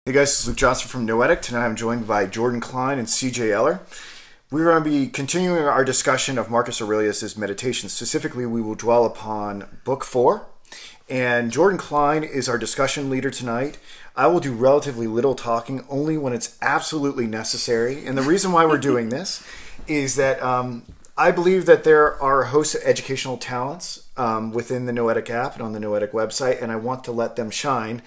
Hey guys, this is Luke Johnson from Noetic. Tonight I'm joined by Jordan Cline and CJ Eller. We're going to be continuing our discussion of Marcus Aurelius' Meditations. Specifically, we will dwell upon Book 4. And Jordan Cline is our discussion leader tonight. I will do relatively little talking, only when it's absolutely necessary. And the reason why we're doing this is that I believe that there are a host of educational talents within the Noetic app and on the Noetic website, and I want to let them shine.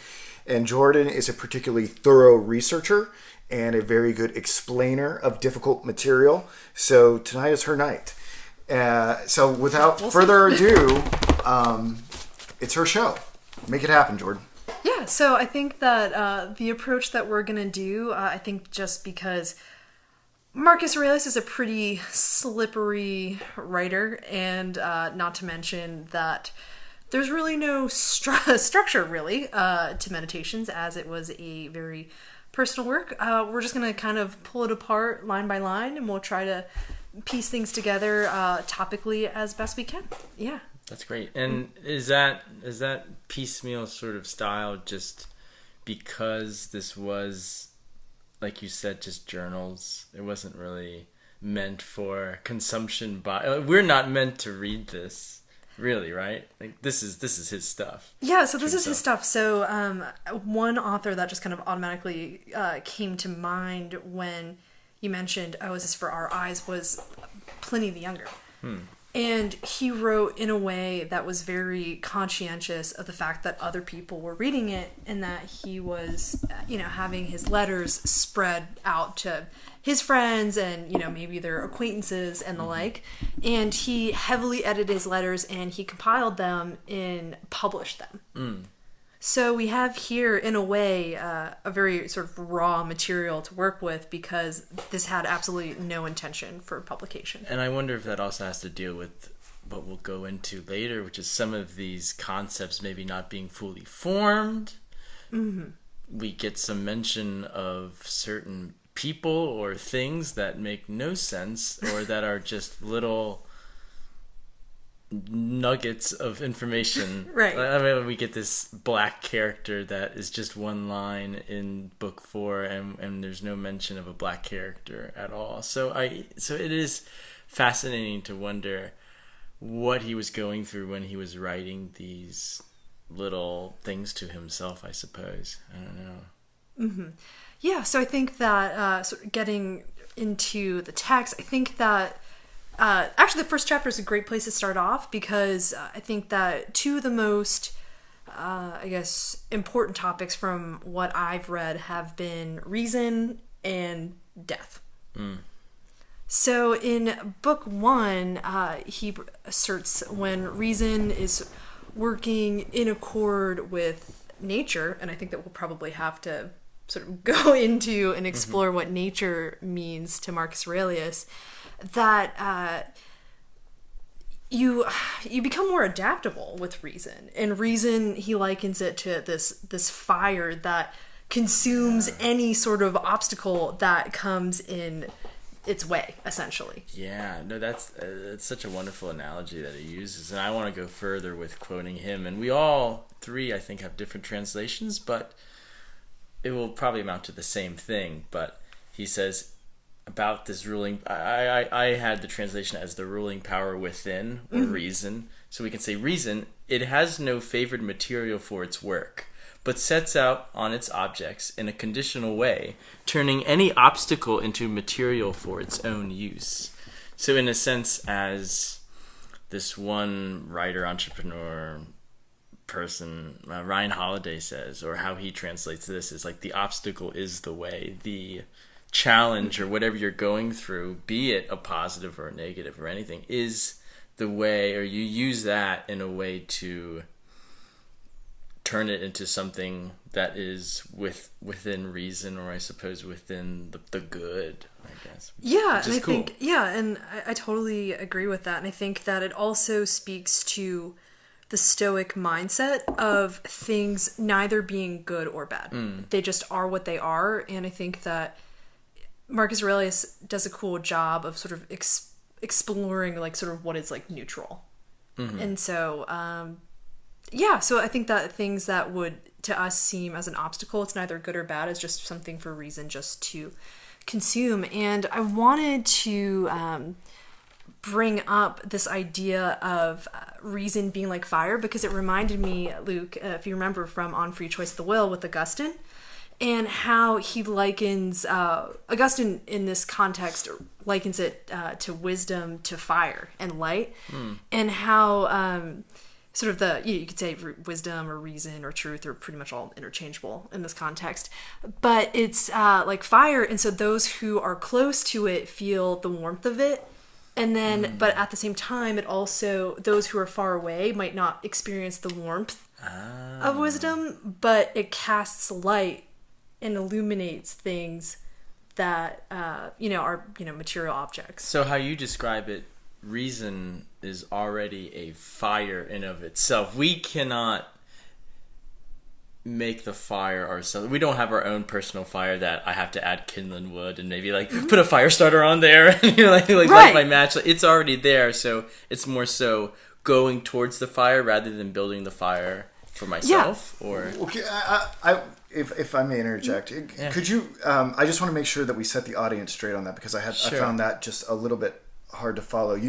And Jordan is a particularly thorough researcher and a very good explainer of difficult material. So tonight is her night. So without further ado, it's her show. Make it happen, Jordan. Yeah, so I think that the approach that we're going to do, I think just because Marcus Aurelius is a pretty slippery writer, and not to mention that there's really no structure, really, to Meditations, as it was a very personal work. We're just going to kind of pull it apart line by line, and we'll try to piece things together topically as best we can. Yeah. That's great. And is that piecemeal sort of style just because this was, like you said, just journals? It wasn't really meant for consumption by... We're not meant to read this. Really, right? Like this is his stuff. Yeah, so this is his stuff. So one author that just kind of automatically came to mind when you mentioned, oh, is this for our eyes, was Pliny the Younger. And he wrote in a way that was very conscientious of the fact that other people were reading it, and that he was, having his letters spread out to his friends and, maybe their acquaintances and the like. And he heavily edited his letters and he compiled them and published them. So we have here, in a way, a very sort of raw material to work with, because this had absolutely no intention for publication. And I wonder if that also has to deal with what we'll go into later, which is some of these concepts maybe not being fully formed. Mm-hmm. We get some mention of certain people or things that make no sense, or that are just little nuggets of information. Right. I mean, we get this black character that is just one line in book 4, and there's no mention of a black character at all. So it is fascinating to wonder what he was going through when he was writing these little things to himself, I suppose. I don't know. Mm-hmm. Yeah, so I think that sort of getting into the text, I think that actually the first chapter is a great place to start off, because I think that two of the most, important topics from what I've read have been reason and death. So in book 1, he asserts when reason is working in accord with nature, and I think that we'll probably have to sort of go into and explore what nature means to Marcus Aurelius, that you become more adaptable with reason. And reason, he likens it to this fire that consumes any sort of obstacle that comes in its way, essentially. Yeah, no, that's such a wonderful analogy that he uses, and I want to go further with quoting him. And we all three, I think, have different translations, but it will probably amount to the same thing. But he says about this ruling, I had the translation as the ruling power within, or reason. So we can say reason, it has no favored material for its work, but sets out on its objects in a conditional way, turning any obstacle into material for its own use. So in a sense, as this one writer, entrepreneur, person, Ryan Holiday says, or how he translates this, is like the obstacle is the way. The challenge or whatever you're going through, be it a positive or a negative or anything, is the way, or you use that in a way to turn it into something that is within reason, or I suppose within the good, I guess. Yeah, and I think, and I totally agree with that. And I think that it also speaks to the Stoic mindset of things neither being good or bad. They just are what they are. And I think that Marcus Aurelius does a cool job of sort of exploring like sort of what is like neutral. And so Yeah, so I think that things that would to us seem as an obstacle, it's neither good or bad, it's just something for reason just to consume. And I wanted to bring up this idea of reason being like fire, because it reminded me, Luke, if you remember from On Free Choice of the Will with Augustine, and how he likens, Augustine in this context likens it to wisdom, to fire and light, and how sort of you could say wisdom or reason or truth are pretty much all interchangeable in this context, but it's like fire, and so those who are close to it feel the warmth of it, and then but at the same time it also, those who are far away might not experience the warmth of wisdom, but it casts light and illuminates things that are material objects. So how you describe it, reason is already a fire in of itself. We cannot make the fire ourselves. We don't have our own personal fire that I have to add kindling wood and maybe put a fire starter on there and Right. light my match. It's already there, so it's more so going towards the fire rather than building the fire for myself. Yeah. Or Okay, if I may interject, could you? I just want to make sure that we set the audience straight on that, because I found that just a little bit hard to follow.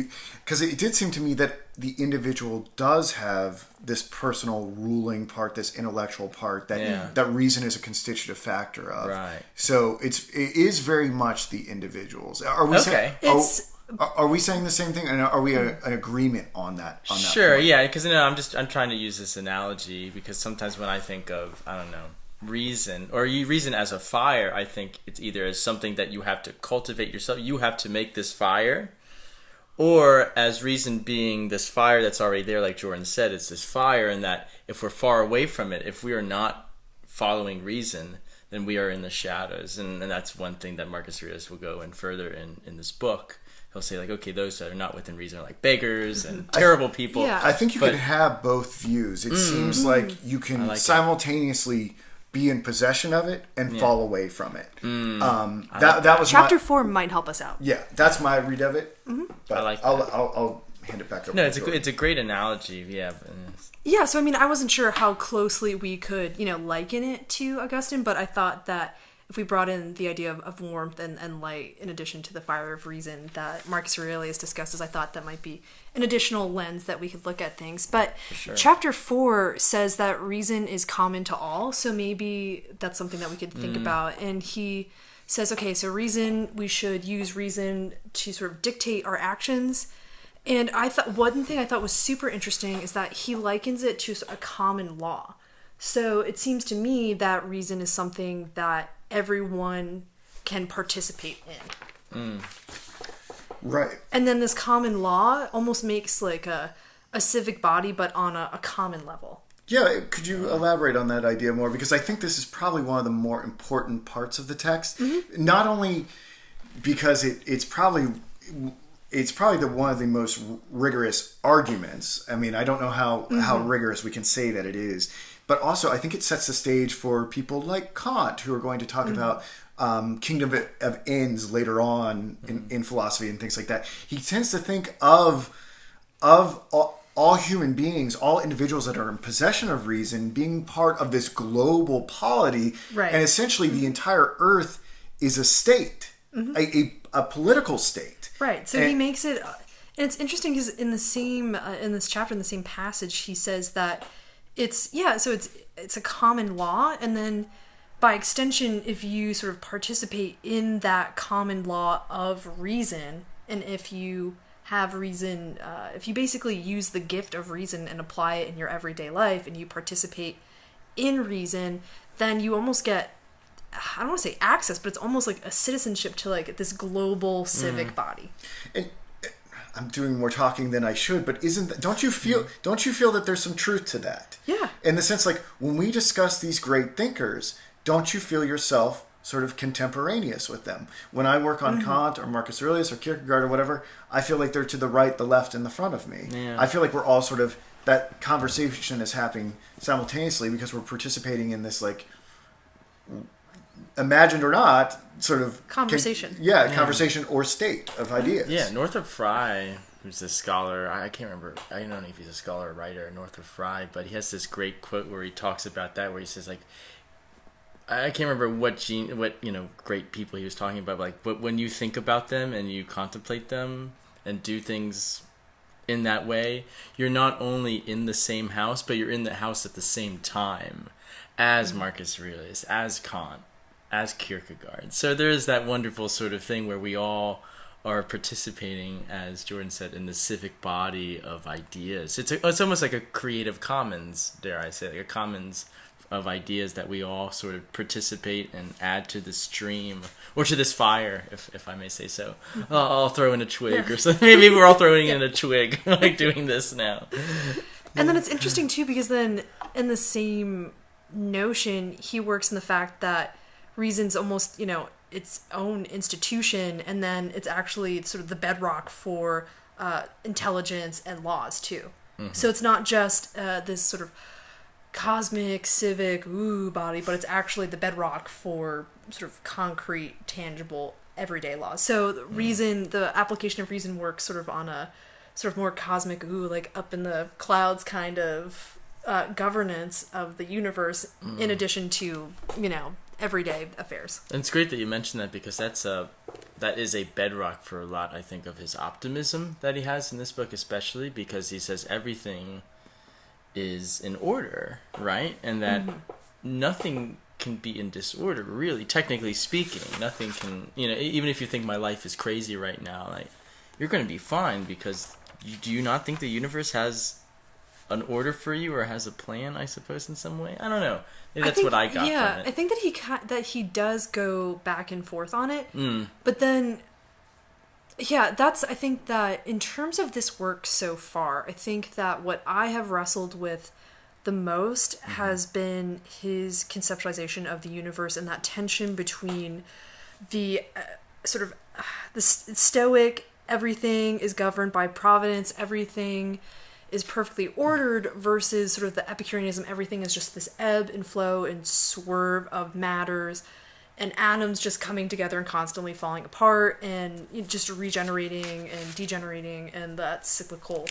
Because it did seem to me that the individual does have this personal ruling part, this intellectual part that reason is a constitutive factor of. Right. So it is very much the individuals. Are we Okay. Are we saying the same thing? And are we an agreement on that? Sure, point? yeah, because I'm trying to use this analogy, because sometimes when I think of, I don't know, reason, or you reason as a fire, I think it's either as something that you have to cultivate yourself, you have to make this fire, or as reason being this fire that's already there, like Jordan said, it's this fire, and that if we're far away from it, if we are not following reason, then we are in the shadows. And that's one thing that Marcus Aurelius will go in further in this book. He'll say, okay, those that are not within reason are like beggars and terrible people. Yeah. I think you could have both views. It seems like you can simultaneously be in possession of it and fall away from it. That was Chapter 4 might help us out. Yeah, that's my read of it. But I like that. I'll hand it back over. No, to it's a great analogy. Yeah. Yeah, so I mean, I wasn't sure how closely we could, liken it to Augustine, but I thought that if we brought in the idea of warmth and light in addition to the fire of reason that Marcus Aurelius discusses, I thought that might be an additional lens that we could look at things. But chapter 4 says that reason is common to all, so maybe that's something that we could think about. And he says, okay, so reason, we should use reason to sort of dictate our actions. And I thought one thing I thought was super interesting is that he likens it to a common law. So it seems to me that reason is something that everyone can participate in. Right. And then this common law almost makes like a civic body, but on a common level. Yeah, could you elaborate on that idea more? Because I think this is probably one of the more important parts of the text. Not only because it's probably one of the most rigorous arguments. I mean, I don't know how rigorous we can say that it is. But also, I think it sets the stage for people like Kant, who are going to talk about kingdom of ends later on in philosophy and things like that. He tends to think of all human beings, all individuals that are in possession of reason, being part of this global polity. Right. And essentially, the entire earth is a state, a political state. Right. So he makes it, and it's interesting because in the same in this chapter, in the same passage, he says that it's a common law, and then by extension, if you sort of participate in that common law of reason, and if you have reason, if you basically use the gift of reason and apply it in your everyday life, and you participate in reason, then you almost get, I don't want to say access, but it's almost like a citizenship to like this global civic body. And I'm doing more talking than I should, but don't you feel that there's some truth to that? Yeah. In the sense, like, when we discuss these great thinkers, don't you feel yourself sort of contemporaneous with them? When I work on Kant or Marcus Aurelius or Kierkegaard or whatever, I feel like they're to the right, the left, and the front of me. Yeah. I feel like we're all sort of, that conversation is happening simultaneously because we're participating in this, like, imagined or not, sort of Conversation. conversation or state of ideas. Yeah, Northrop Frye who's a scholar. I can't remember. I don't know if he's a scholar or writer, Northrop Frye, but he has this great quote where he talks about that, where he says, like, I can't remember what great people he was talking about, like, but when you think about them and you contemplate them and do things in that way, you're not only in the same house, but you're in the house at the same time as Marcus Aurelius, as Kant, as Kierkegaard. So there is that wonderful sort of thing where we all are participating, as Jordan said, in the civic body of ideas. It's almost like a creative commons, dare I say, like a commons of ideas that we all sort of participate and add to the stream, or to this fire, if I may say so. I'll throw in a twig or something. Maybe we're all throwing in a twig, like doing this now. And then it's interesting too, because then in the same notion, he works in the fact that reason's almost, its own institution, and then it's actually sort of the bedrock for intelligence and laws too. Mm-hmm. So it's not just this sort of cosmic, civic, body, but it's actually the bedrock for sort of concrete, tangible, everyday laws. So the application of reason works sort of on a sort of more cosmic, like up in the clouds kind of governance of the universe, in addition to, everyday affairs. And it's great that you mentioned that, because that is a bedrock for a lot, I think, of his optimism that he has in this book, especially because he says everything is in order, right? And that nothing can be in disorder, really, technically speaking. Nothing can, even if you think my life is crazy right now, like, you're going to be fine, because do you not think the universe has an order for you, or has a plan, I suppose, in some way? I don't know. Maybe that's what I got from it. I think that he does go back and forth on it. But then, I think that in terms of this work so far, I think that what I have wrestled with the most has been his conceptualization of the universe, and that tension between the sort of the Stoic, everything is governed by providence, everything is perfectly ordered, versus sort of the Epicureanism, everything is just this ebb and flow and swerve of matters, and atoms just coming together and constantly falling apart, and just regenerating and degenerating, and that cyclical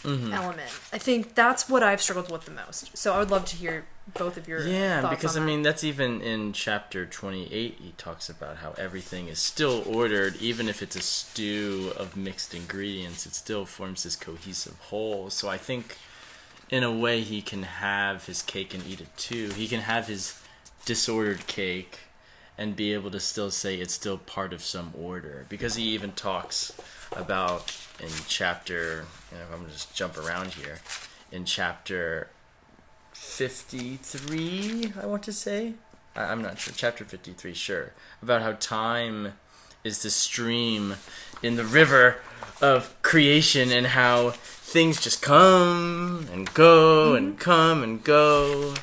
element. I think that's what I've struggled with the most. So I would love to hear both of your thoughts because on that. That's even in chapter 28, he talks about how everything is still ordered, even if it's a stew of mixed ingredients, it still forms this cohesive whole. So I think, in a way, he can have his cake and eat it too. He can have his disordered cake and be able to still say it's still part of some order, because he even talks about in chapter, I'm going to just jump around here, in chapter 53, I want to say, I'm not sure, chapter 53, sure, about how time is the stream in the river of creation, and how things just come and go and come and go,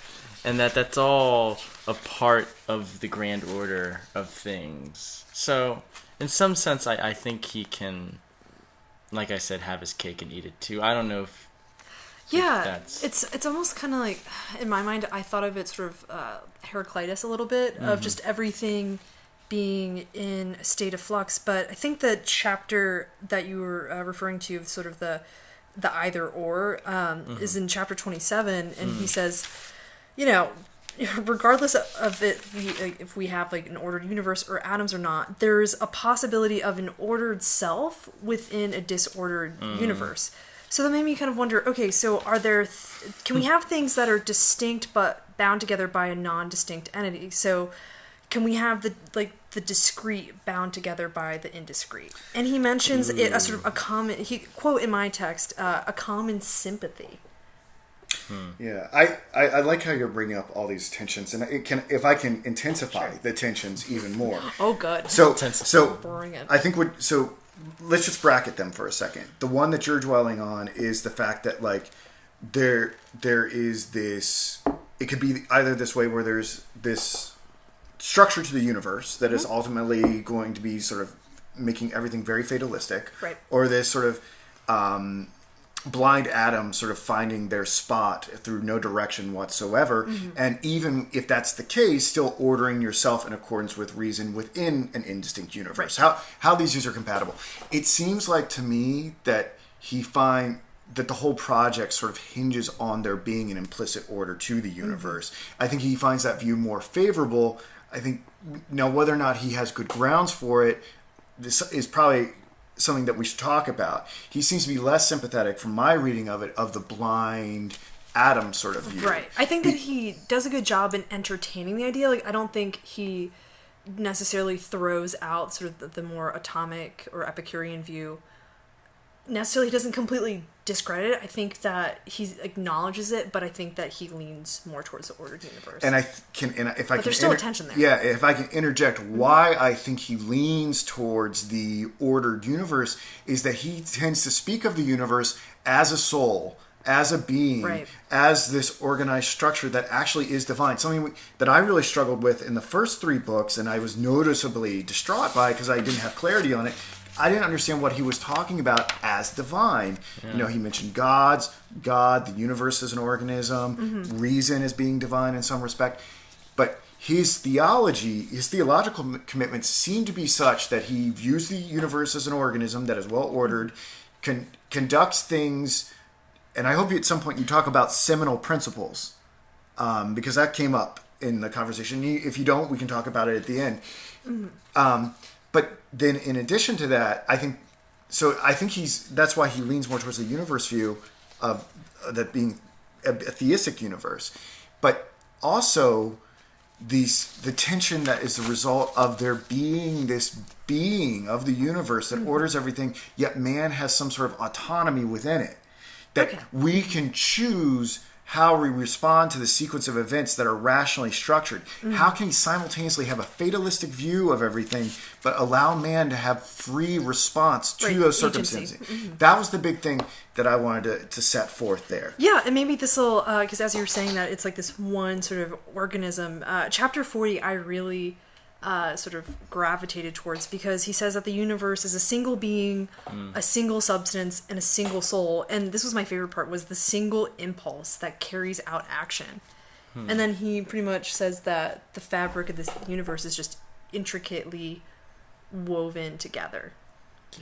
and that's all a part of the grand order of things. So, in some sense, I think he can, like I said, have his cake and eat it too. I don't know if it's almost kind of like, in my mind, I thought of it sort of Heraclitus a little bit, of just everything being in a state of flux. But I think the chapter that you were referring to, sort of the either or, is in chapter 27, and he says, regardless of it, if we have like an ordered universe or atoms or not, there's a possibility of an ordered self within a disordered universe. So that made me kind of wonder, okay, so are there can we have things that are distinct but bound together by a non-distinct entity? So can we have the discrete bound together by the indiscrete? And he mentions it a sort of a common, quote in my text, a common sympathy. Yeah, I like how you're bringing up all these tensions, and if I can intensify the tensions even more. Oh, good. So bring it. I think let's just bracket them for a second. The one that you're dwelling on is the fact that like there is this. It could be either this way, where there's this structure to the universe that is ultimately going to be sort of making everything very fatalistic, right? Or this sort of blind atoms sort of finding their spot through no direction whatsoever, and even if that's the case, still ordering yourself in accordance with reason within an indistinct universe. Right. How these are compatible. It seems like to me that he find that the whole project sort of hinges on there being an implicit order to the universe. I think he finds that view more favorable. I think now whether or not he has good grounds for it, this is probably something that we should talk about. He seems to be less sympathetic, from my reading of it, of the blind Adam sort of view. Right. I think that he does a good job in entertaining the idea. Like, I don't think he necessarily throws out sort of the more atomic or Epicurean view. Necessarily, he doesn't completely discredit it. I think that he acknowledges it, but I think that he leans more towards the ordered universe. And there's still a tension there. Yeah, if I can interject, why I think he leans towards the ordered universe is that he tends to speak of the universe as a soul, as a being, right, as this organized structure that actually is divine. Something that I really struggled with in the first 3 books, and I was noticeably distraught by because I didn't have clarity on it. I didn't understand what he was talking about as divine. Yeah. He mentioned God, the universe as an organism, reason as being divine in some respect. But his theological commitments seem to be such that he views the universe as an organism that is well ordered, conducts things, and I hope at some point you talk about seminal principles, because that came up in the conversation. If you don't, we can talk about it at the end. But then, in addition to that, I think that's why he leans more towards the universe view of that being a theistic universe, but also the tension that is the result of there being this being of the universe that orders everything, yet man has some sort of autonomy within it, that we can choose how we respond to the sequence of events that are rationally structured. How can he simultaneously have a fatalistic view of everything, but allow man to have free response to those circumstances? That was the big thing that I wanted to set forth there. Yeah, and maybe this will, because as you were saying that, it's like this one sort of organism. Chapter 40, I really sort of gravitated towards, because he says that the universe is a single being, a single substance, and a single soul. And this was my favorite part, was the single impulse that carries out action. And then he pretty much says that the fabric of this universe is just intricately woven together.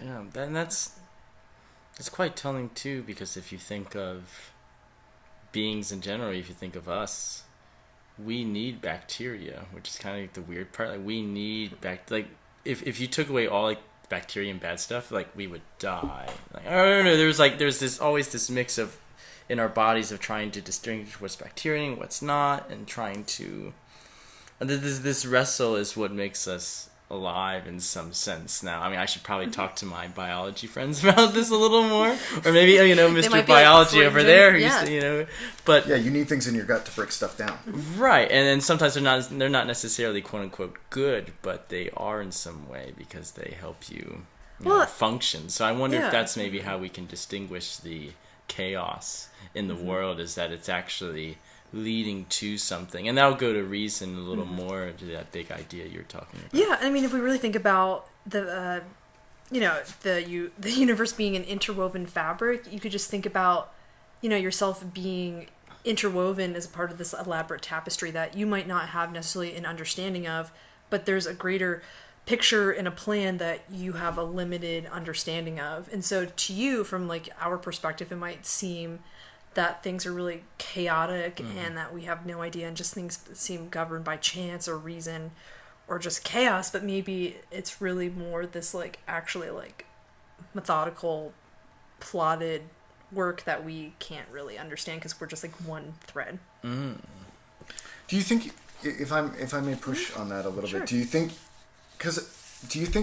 Yeah, and that's quite telling too, because if you think of beings in general, if you think of us, we need bacteria, which is kind of like the weird part. Like, we need if you took away all like bacteria and bad stuff, like, we would die. Like, I don't know. There's always this mix of in our bodies of trying to distinguish what's bacteria and what's not, and trying to. And this wrestle is what makes us alive in some sense. Now, I mean, I should probably talk to my biology friends about this a little more, or maybe Mr. Biology like over there, but yeah, you need things in your gut to break stuff down, right? And then sometimes they're not necessarily quote unquote good, but they are in some way because they help you, function. So I wonder if that's maybe how we can distinguish the chaos in the world, is that it's actually leading to something, and that'll go to reason a little more to that big idea you're talking about. Yeah, I mean, if we really think about the universe being an interwoven fabric, you could just think about, yourself being interwoven as a part of this elaborate tapestry that you might not have necessarily an understanding of, but there's a greater picture and a plan that you have a limited understanding of. And so to you, from like our perspective, it might seem that things are really chaotic and that we have no idea, and just things seem governed by chance or reason or just chaos, but maybe it's really more this like actually like methodical, plotted work that we can't really understand because we're just like one thread. Do you think, if I may push on that a little bit, do you think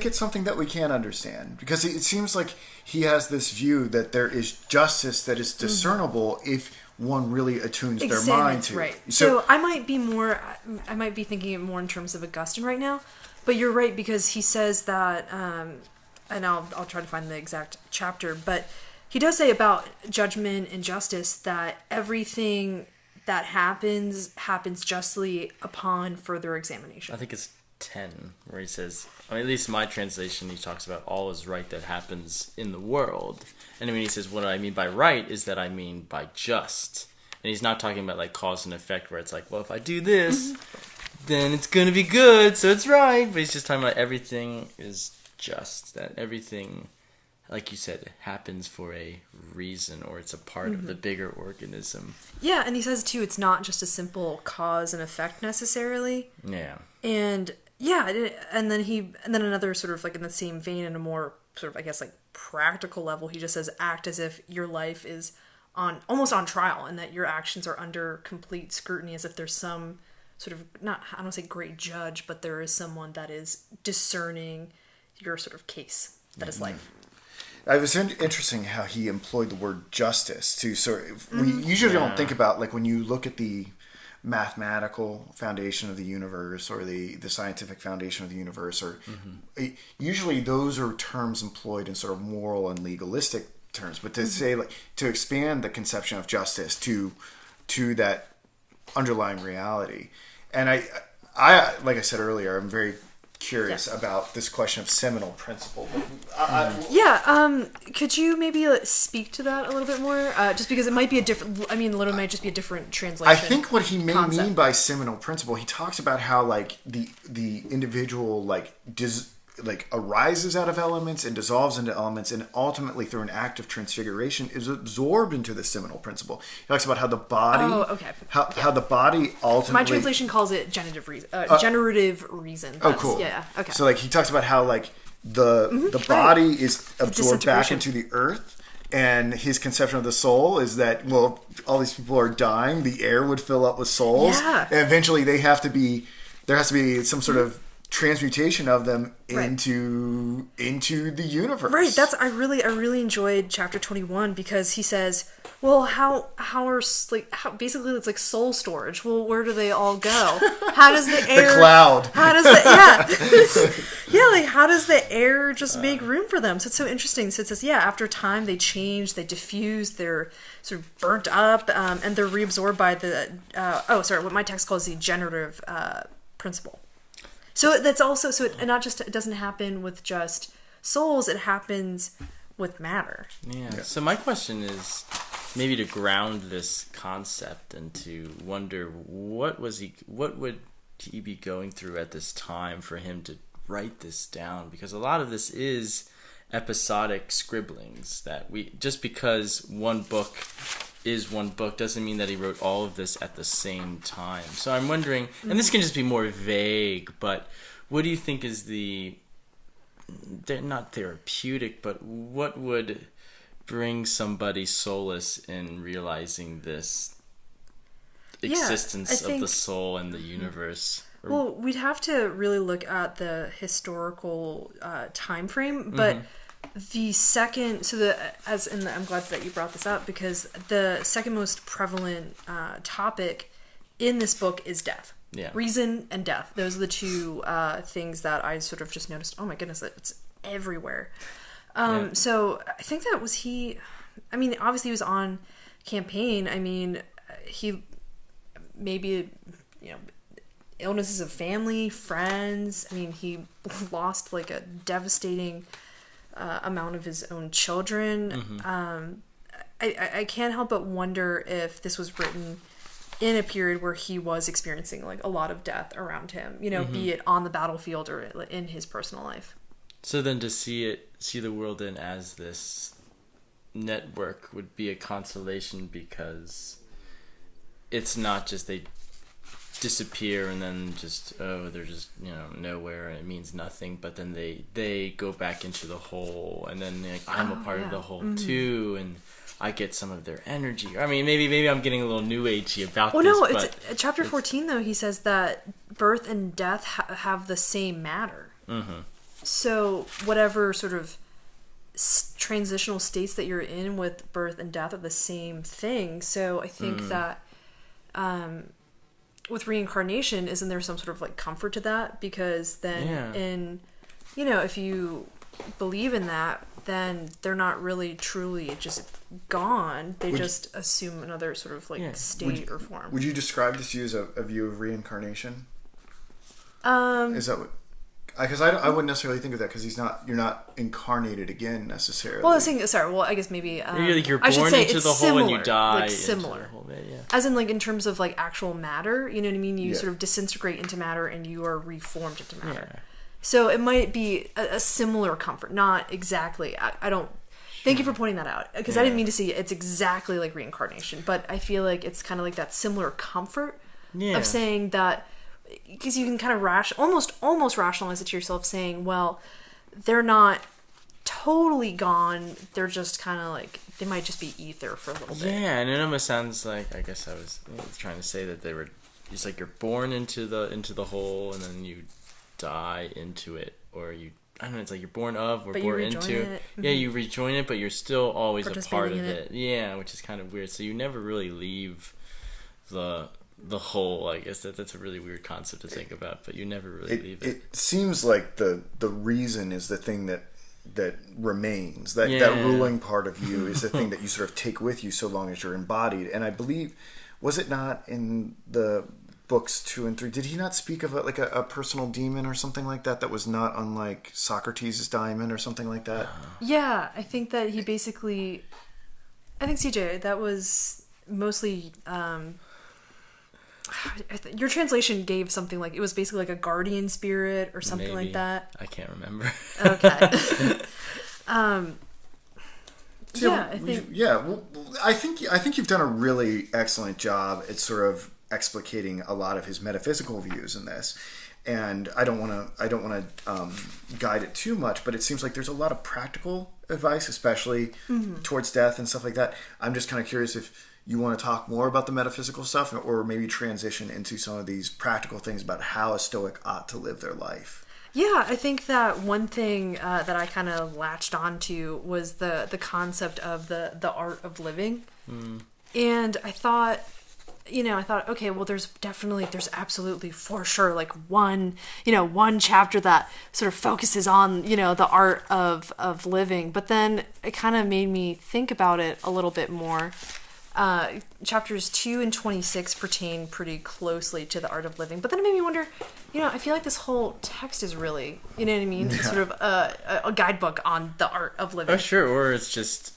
it's something that we can't understand? Because it seems like he has this view that there is justice that is discernible if one really attunes their mind to it. Right. So I might be thinking it more in terms of Augustine right now, but you're right, because he says that, and I'll try to find the exact chapter, but he does say about judgment and justice that everything that happens justly upon further examination. I think it's 10, where he says, I mean, at least in my translation, he talks about all is right that happens in the world. And when he says, what I mean by right is that I mean by just. And he's not talking about like cause and effect, where it's like, well, if I do this, then it's going to be good, so it's right. But he's just talking about everything is just, that everything like you said, it happens for a reason, or it's a part of the bigger organism. Yeah, and he says too, it's not just a simple cause and effect necessarily. Yeah. And and then another sort of like in the same vein, in a more sort of, I guess, like practical level, he just says act as if your life is almost on trial, and that your actions are under complete scrutiny, as if there's some sort of, not, I don't say great judge, but there is someone that is discerning your sort of case that is life. It was interesting how he employed the word justice to sort of, we usually don't think about, like, when you look at the mathematical foundation of the universe, or the scientific foundation of the universe, or usually those are terms employed in sort of moral and legalistic terms, but to say, like, to expand the conception of justice to that underlying reality. And I like I said earlier, I'm very curious about this question of seminal principle. Could you maybe speak to that a little bit more? Just because it might be a different, I mean, literally might just be a different translation. I think what he may mean by seminal principle, he talks about how, like, the individual, like, arises out of elements and dissolves into elements, and ultimately through an act of transfiguration is absorbed into the seminal principle. He talks about how the body, how the body ultimately. My translation calls it generative reason. Generative reason. Cool. Yeah. Okay. So, like, he talks about how, like, the body is absorbed back into the earth, and his conception of the soul is that, well, all these people are dying, the air would fill up with souls, and eventually there has to be some sort of transmutation of them into the universe. Right. I really enjoyed chapter 21, because he says, well, how basically it's like soul storage. Well, where do they all go? How does the air, the cloud, how does like, how does the air just make room for them? So it's so interesting. So it says, after time they change, they diffuse, they're sort of burnt up, and they're reabsorbed by the what my text calls the generative principle. So that's also, it doesn't happen with just souls, it happens with matter. Yeah. So my question is maybe to ground this concept and to wonder what would he be going through at this time for him to write this down, because a lot of this is episodic scribblings that just because one book is one book doesn't mean that he wrote all of this at the same time. So I'm wondering, and this can just be more vague, but what do you think is they're not therapeutic, but what would bring somebody solace in realizing this existence of the soul and the universe? Well, we'd have to really look at the historical time frame, but the second, I'm glad that you brought this up, because the second most prevalent topic in this book is death. Yeah. Reason and death. Those are the two things that I sort of just noticed. Oh my goodness, it's everywhere. So I think that was obviously he was on campaign. I mean, he maybe, illnesses of family, friends. I mean, he lost like a devastating amount of his own children. I can't help but wonder if this was written in a period where he was experiencing like a lot of death around him, be it on the battlefield or in his personal life. So then to see the world in as this network would be a consolation, because it's not just they disappear and then they're just nowhere and it means nothing, but then they go back into the whole, and then I'm a part of the whole too, and I get some of their energy. I mean, maybe I'm getting a little new agey about this. Well, no, it's chapter 14 though. He says that birth and death have the same matter. So whatever sort of transitional states that you're in with birth and death are the same thing. So I think that with reincarnation, isn't there some sort of like comfort to that? Because then if you believe in that, then they're not really truly just gone. They just assume another sort of like state or form. Would you describe this view as a view of reincarnation? Is that what? Because I wouldn't necessarily think of that, because you're not incarnated again necessarily. Well, I was thinking, I guess maybe you're born into the whole and you die. Like similar. Whole bit, as in like in terms of like actual matter, you know what I mean? You sort of disintegrate into matter and you are reformed into matter. So it might be a similar comfort, not exactly. I don't. Thank you for pointing that out, because I didn't mean to say it's exactly like reincarnation, but I feel like it's kind of like that similar comfort of saying that, because you can kind of almost rationalize it to yourself, saying, well, they're not totally gone, they're just kind of like, they might just be ether for a little bit. Yeah, and it almost sounds like, I guess I was trying to say that it's like you're born into the hole, and then you die into it, or I don't know, it's like you're born of or born into. Mm-hmm. Yeah, you rejoin it, but you're still always a part of it. Yeah, which is kind of weird. So you never really leave the whole. I guess that's a really weird concept to think about, but you never really leave it. It seems like the reason is the thing that remains. That ruling part of you is the thing that you sort of take with you so long as you're embodied. And I believe, was it not in the books 2 and 3, did he not speak of a personal demon or something like that was not unlike Socrates' diamond or something like that? Yeah, I think that he basically, I think CJ, that was mostly your translation gave something like, it was basically like a guardian spirit or something like that. I can't remember. Okay. I think you've done a really excellent job at sort of explicating a lot of his metaphysical views in this, and I don't want to guide it too much, but it seems like there's a lot of practical advice, especially towards death and stuff like that. I'm just kind of curious if you want to talk more about the metaphysical stuff, or maybe transition into some of these practical things about how a Stoic ought to live their life. Yeah, I think that one thing that I kind of latched onto was the concept of the art of living, and I thought, okay, well, there's absolutely, for sure, like one chapter that sort of focuses on, the art of living. But then it kind of made me think about it a little bit more. Chapters 2 and 26 pertain pretty closely to the art of living. But then it made me wonder, I feel like this whole text is really, you know what I mean? Yeah. Sort of a guidebook on the art of living. Oh, sure. Or it's just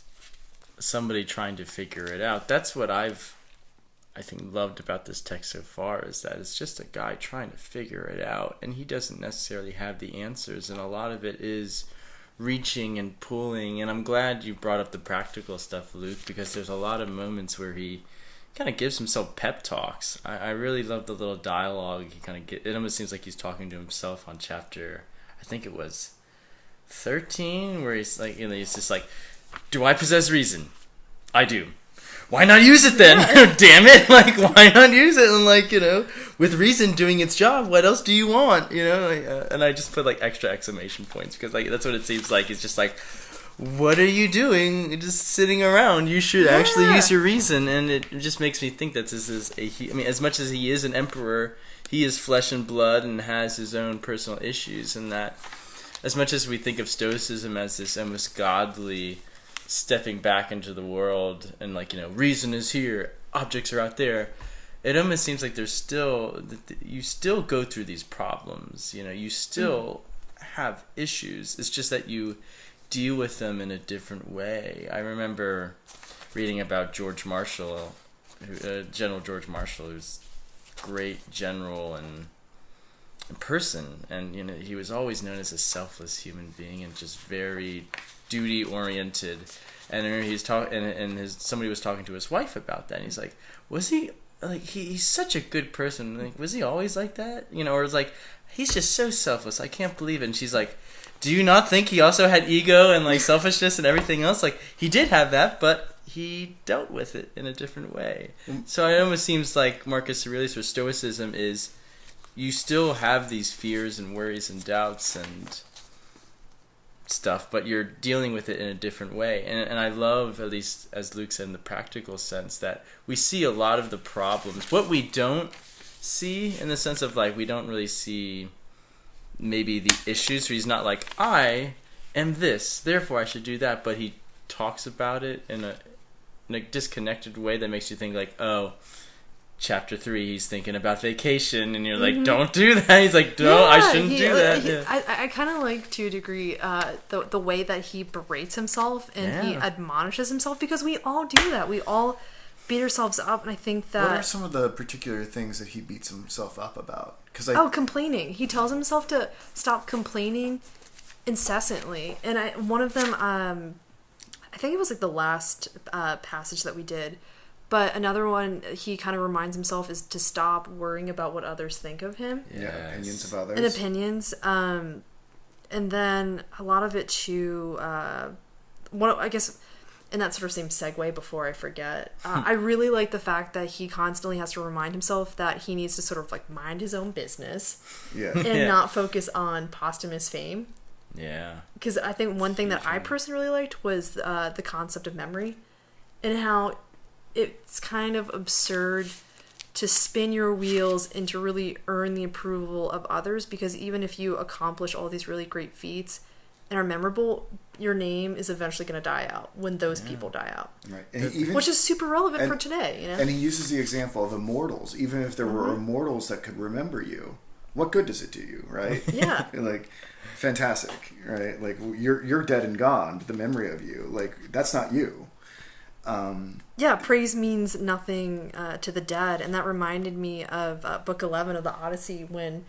somebody trying to figure it out. That's what I think loved about this text so far, is that it's just a guy trying to figure it out, and he doesn't necessarily have the answers, and a lot of it is reaching and pulling. And I'm glad you brought up the practical stuff, Luke, because there's a lot of moments where he kind of gives himself pep talks. I really love the little dialogue he kind of get. It almost seems like he's talking to himself on chapter, I think it was 13, where he's like, he's just like, do I possess reason? I do. Why not use it then? Damn it! Like, why not use it? And with reason doing its job, what else do you want? And I just put extra exclamation points, because that's what it seems like. It's just like, what are you doing? Just sitting around. You should actually use your reason. And it just makes me think that this is as much as he is an emperor, he is flesh and blood and has his own personal issues. And that, as much as we think of Stoicism as this almost godly stepping back into the world, and reason is here, objects are out there, it almost seems like there's still, you still go through these problems, you still have issues. It's just that you deal with them in a different way. I remember reading about George Marshall, General George Marshall, who's a great general and person, and he was always known as a selfless human being and just very duty oriented. And he's somebody was talking to his wife about that, and he's like, was he he's such a good person, was he always like that, or it's like, he's just so selfless, I can't believe it. And she's like, do you not think he also had ego and selfishness and everything else? He did have that, but he dealt with it in a different way. So it almost seems like Marcus Aurelius, or Stoicism, is you still have these fears and worries and doubts and stuff, but you're dealing with it in a different way. And I love, at least as Luke said, in the practical sense, that we see a lot of the problems. What we don't see, in the sense of we don't really see maybe the issues, so he's not like, I am this, therefore I should do that, but he talks about it in a disconnected way that makes you think oh, chapter 3, he's thinking about vacation, and you're like, don't do that. He's like, no, I shouldn't do that. I kind of like, to a degree, the way that he berates himself and he admonishes himself, because we all do that. We all beat ourselves up, and I think that... What are some of the particular things that he beats himself up about? Complaining. He tells himself to stop complaining incessantly. And one of them, I think it was like the last passage that we did, but another one he kind of reminds himself is to stop worrying about what others think of him. Yeah, opinions of others. And opinions. And then a lot of it too, I guess... in that sort of same segue before I forget, I really like the fact that he constantly has to remind himself that he needs to sort of like mind his own business and not focus on posthumous fame. Yeah. Because I think one thing that I personally really liked was the concept of memory and how it's kind of absurd to spin your wheels and to really earn the approval of others, because even if you accomplish all these really great feats and are memorable, your name is eventually going to die out when those people die out. Right. And which is super relevant for today, you know? And he uses the example of immortals. Even if there were immortals that could remember you, what good does it do you, right? Yeah. Like, fantastic, right? Like, you're dead and gone, but the memory of you, like, that's not you. Yeah, praise means nothing to the dead, and that reminded me of Book 11 of the Odyssey when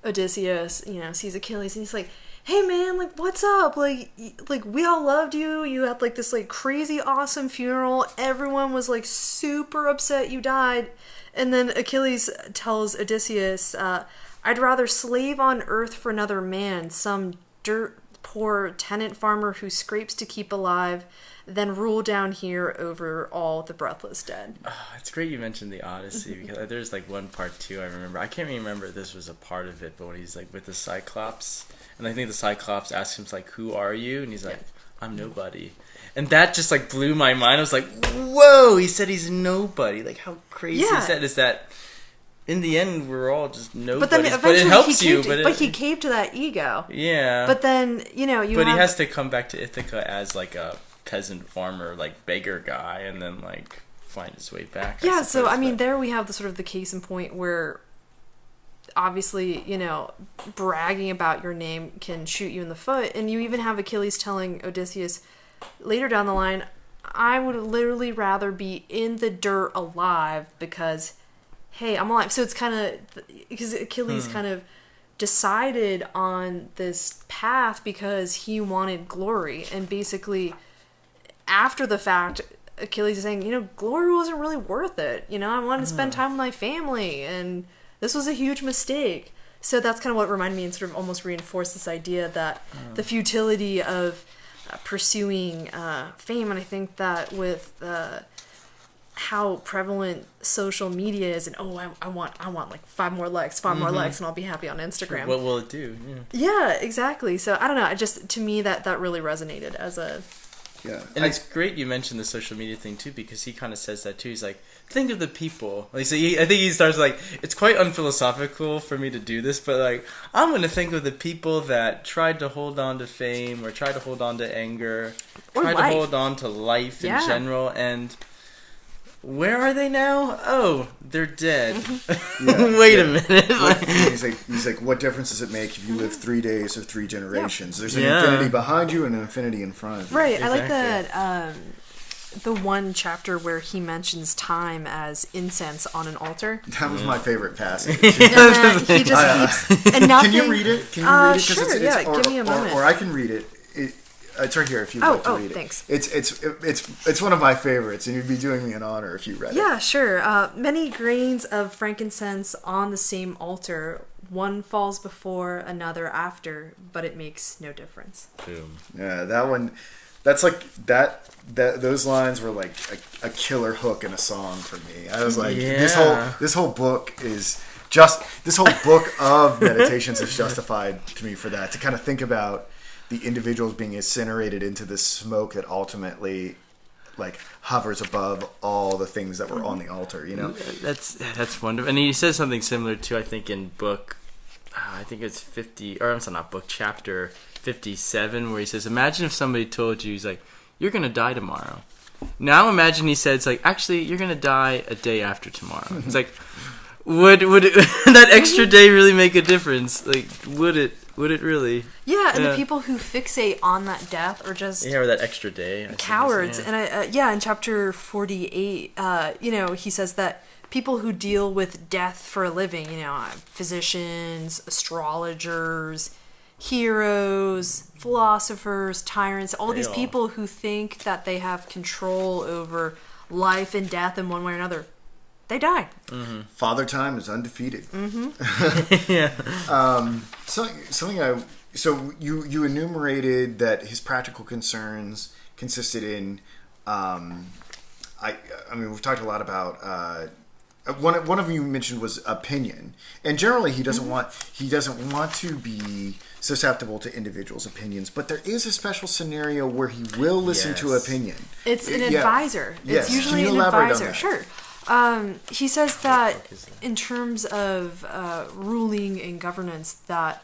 Odysseus, sees Achilles, and he's like, hey man, like, what's up? Like we all loved you. You had like this like crazy awesome funeral. Everyone was like super upset you died. And then Achilles tells Odysseus, I'd rather slave on earth for another man, some dirt poor tenant farmer who scrapes to keep alive, than rule down here over all the breathless dead. Oh, it's great you mentioned the Odyssey, because there's like one part too I remember. I can't even remember if this was a part of it, but when he's like with the Cyclops, and I think the Cyclops asks him like, who are you? And he's like, I'm nobody. And that just like blew my mind. I was like, whoa, he said he's nobody. Like, how crazy is that? Is that in the end we're all just nobodies, but then eventually it helps you. But he caved to that ego. Yeah. But then, he has to come back to Ithaca as like a peasant farmer, like beggar guy, and then like find his way back. Yeah, so I mean, there we have the sort of the case in point where obviously, bragging about your name can shoot you in the foot, and you even have Achilles telling Odysseus later down the line, I would literally rather be in the dirt alive because, hey, I'm alive. So it's kind of because Achilles kind of decided on this path because he wanted glory, and basically after the fact, Achilles is saying, glory wasn't really worth it. I wanted to spend time with my family, and this was a huge mistake. So that's kind of what reminded me and sort of almost reinforced this idea that the futility of pursuing fame. And I think that with how prevalent social media is, and I want like 5 more likes, 5 more likes, and I'll be happy on Instagram. What will it do? Yeah, exactly. So I don't know. To me that really resonated as a... Yeah. And it's great you mentioned the social media thing too, because he kind of says that too. He's like, think of the people. Like, so I think he starts like, it's quite unphilosophical for me to do this, but like, I'm going to think of the people that tried to hold on to fame, or tried to hold on to anger, tried to hold on to life in general, and where are they now? Oh, they're dead. Wait a minute. He's like, what difference does it make if you live 3 days or 3 generations? There's an infinity behind you and an infinity in front of you. Right. Exactly. I like that. The one chapter where he mentions time as incense on an altar. That was my favorite passage. He just keeps... And nothing, can you read it? Sure, give me a moment. Or I can read it. It's right here if you'd like to read it. Thanks. It's one of my favorites, and you'd be doing me an honor if you read it. Yeah, sure. Many grains of frankincense on the same altar. One falls before, another after, but it makes no difference. Boom. Yeah, that one... That's like... Those lines were like a killer hook in a song for me. I was like, this whole book is... This whole book of meditations is justified to me for that. To kind of think about the individuals being incinerated into this smoke that ultimately like hovers above all the things that were on the altar, That's wonderful. And he says something similar too, I think, in book, I think it's 50, or I'm sorry, not book, chapter 57, where he says, imagine if somebody told you, he's like, you're going to die tomorrow. Now imagine he said, it's like, actually, you're going to die a day after tomorrow. It's like, would that extra day really make a difference? Like, would it Would it really? Yeah, and the people who fixate on that death are just or that extra day, cowards. And in chapter 48, he says that people who deal with death for a living, physicians, astrologers, heroes, philosophers, tyrants, all these people who think that they have control over life and death in one way or another, they die. Mm-hmm. Father Time is undefeated. Mm-hmm. Yeah. So you enumerated that his practical concerns consisted in, we've talked a lot about. One of you mentioned was opinion, and generally he doesn't want to be susceptible to individuals' opinions. But there is a special scenario where he will listen to opinion. It's an advisor. Yes. It's usually an advisor. Sure. He says that in terms of ruling and governance, that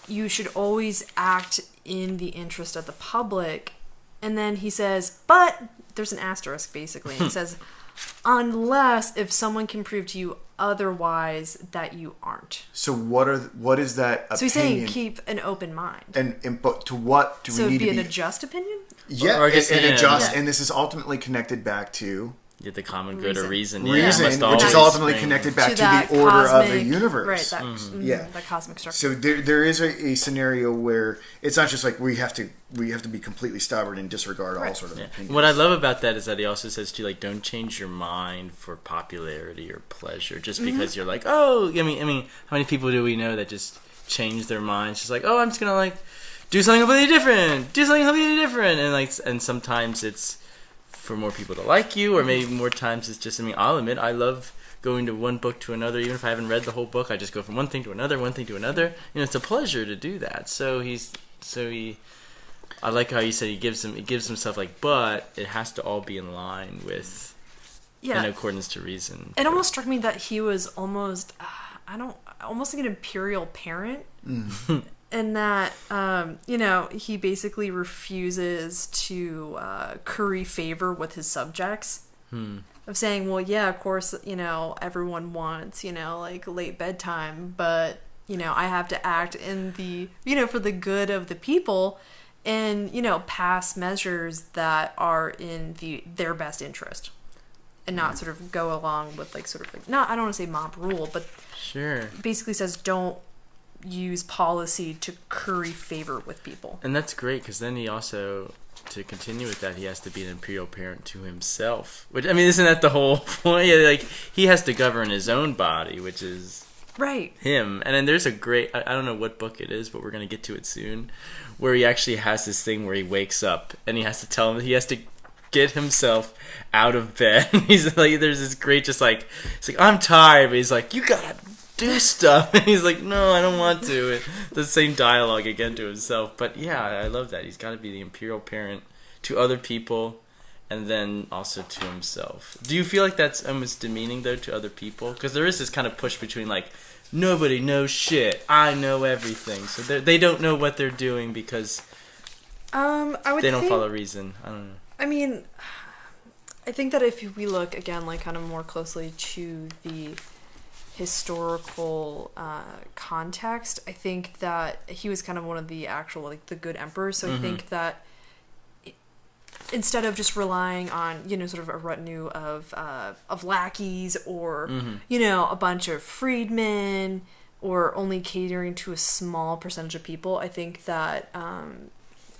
you should always act in the interest of the public. And then he says, but there's an asterisk basically. He says, unless if someone can prove to you otherwise that you aren't. So what is that opinion? So he's saying keep an open mind. And but to what do we need to be? So it'd be a just opinion? Yeah, and this is ultimately connected back to the common good or reason. Which is ultimately connected back to the order of the universe. Right, that cosmic structure. So there is a scenario where it's not just like we have to be completely stubborn and disregard all sort of opinions. What I love about that is that he also says to you, like, don't change your mind for popularity or pleasure just because you're like, oh, I mean, how many people do we know that just change their minds? Just like, oh, I'm just gonna like do something completely different, and sometimes it's for more people to like you, or maybe more times it's just, I'll admit, I love going to one book to another. Even if I haven't read the whole book, I just go from one thing to another. It's a pleasure to do that. I like how you said he gives himself like, but it has to all be in line with, in accordance to reason. It almost struck me that he was almost, almost like an imperial parent. Mm. And that, he basically refuses to curry favor with his subjects. Of saying, well, yeah, of course, everyone wants, like late bedtime, but, I have to act in the, for the good of the people and, pass measures that are in their best interest. And not sort of go along with I don't want to say mob rule, but sure, basically says don't use policy to curry favor with people. And that's great, because then he also, to continue with that, he has to be an imperial parent to himself. Which, isn't that the whole point? Like, he has to govern his own body, which is right him. And then there's a great, I don't know what book it is, but we're going to get to it soon, where he actually has this thing where he wakes up and he has to get himself out of bed. He's like, there's this great it's like, I'm tired, but he's like, you gotta do stuff, and he's like, no, I don't want to. The same dialogue again to himself. But yeah, I love that. He's got to be the imperial parent to other people, and then also to himself. Do you feel like that's almost demeaning though to other people? Because there is this kind of push between like, nobody knows shit, I know everything, so they don't know what they're doing because they don't follow reason. I don't know. I think that if we look again, like kind of more closely to the historical context, I think that he was kind of one of the actual the good emperors. So I think that instead of just relying on sort of a retinue of lackeys or a bunch of freedmen or only catering to a small percentage of people, I think that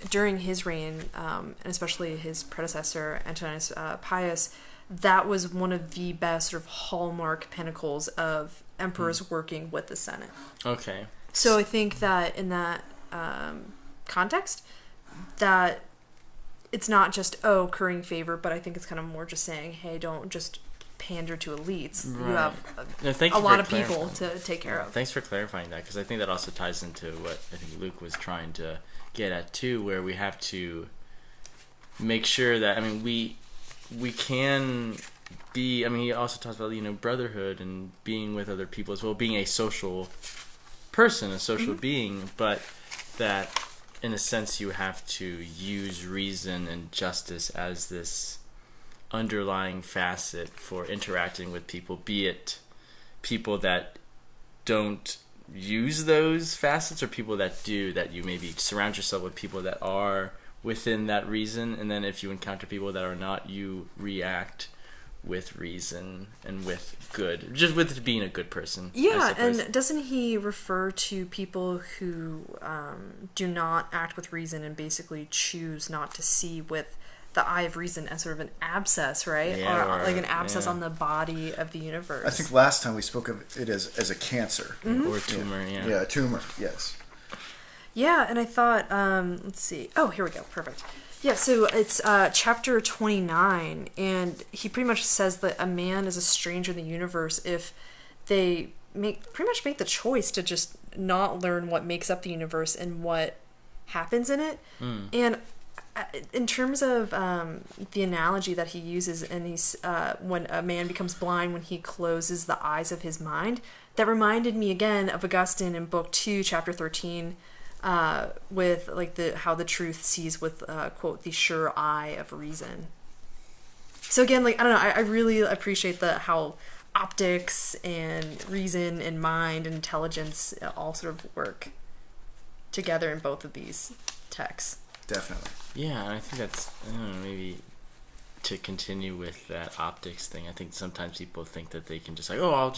during his reign, and especially his predecessor Antoninus Pius, that was one of the best sort of hallmark pinnacles of emperors working with the Senate. Okay. So I think that in that context, that it's not just, currying favor, but I think it's kind of more just saying, hey, don't just pander to elites. Right. You have a lot of people to take care of. Thanks for clarifying that, because I think that also ties into what I think Luke was trying to get at too, where we have to make sure that, we can be, he also talks about, brotherhood and being with other people as well, being a social person, a social being, but that in a sense you have to use reason and justice as this underlying facet for interacting with people, be it people that don't use those facets, or people that do, that you maybe surround yourself with people that are within that reason, and then if you encounter people that are not, you react with reason and with good, just with being a good person. Yeah, and doesn't he refer to people who do not act with reason and basically choose not to see with the eye of reason as sort of an abscess, right? Yeah, or like an abscess on the body of the universe. I think last time we spoke of it as a cancer. Or a tumor, Yeah, a tumor, yes. Yeah, and I thought, let's see. Oh, here we go. Perfect. Yeah, so it's chapter 29, and he pretty much says that a man is a stranger in the universe if they pretty much make the choice to just not learn what makes up the universe and what happens in it. And in terms of the analogy that he uses, and he's when a man becomes blind when he closes the eyes of his mind, that reminded me again of Augustine in Book 2, Chapter 13, with like how the truth sees with quote the sure eye of reason. So again, like I don't know, I really appreciate how optics and reason and mind and intelligence all sort of work together in both of these texts. Definitely. Yeah, and I think that's, I don't know, maybe to continue with that optics thing, I think sometimes people think that they can just like, oh,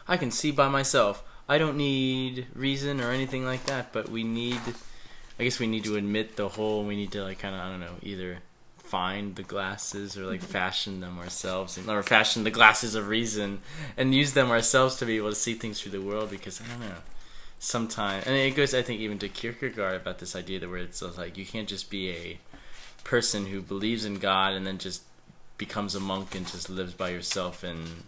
I can see by myself. I don't need reason or anything like that, but I guess we need to admit we need to like kind of, I don't know, either find the glasses or like fashion them ourselves, or fashion the glasses of reason and use them ourselves to be able to see things through the world, because I don't know. Sometimes, and it goes, I think, even to Kierkegaard about this idea that where it's like you can't just be a person who believes in God and then just becomes a monk and just lives by yourself and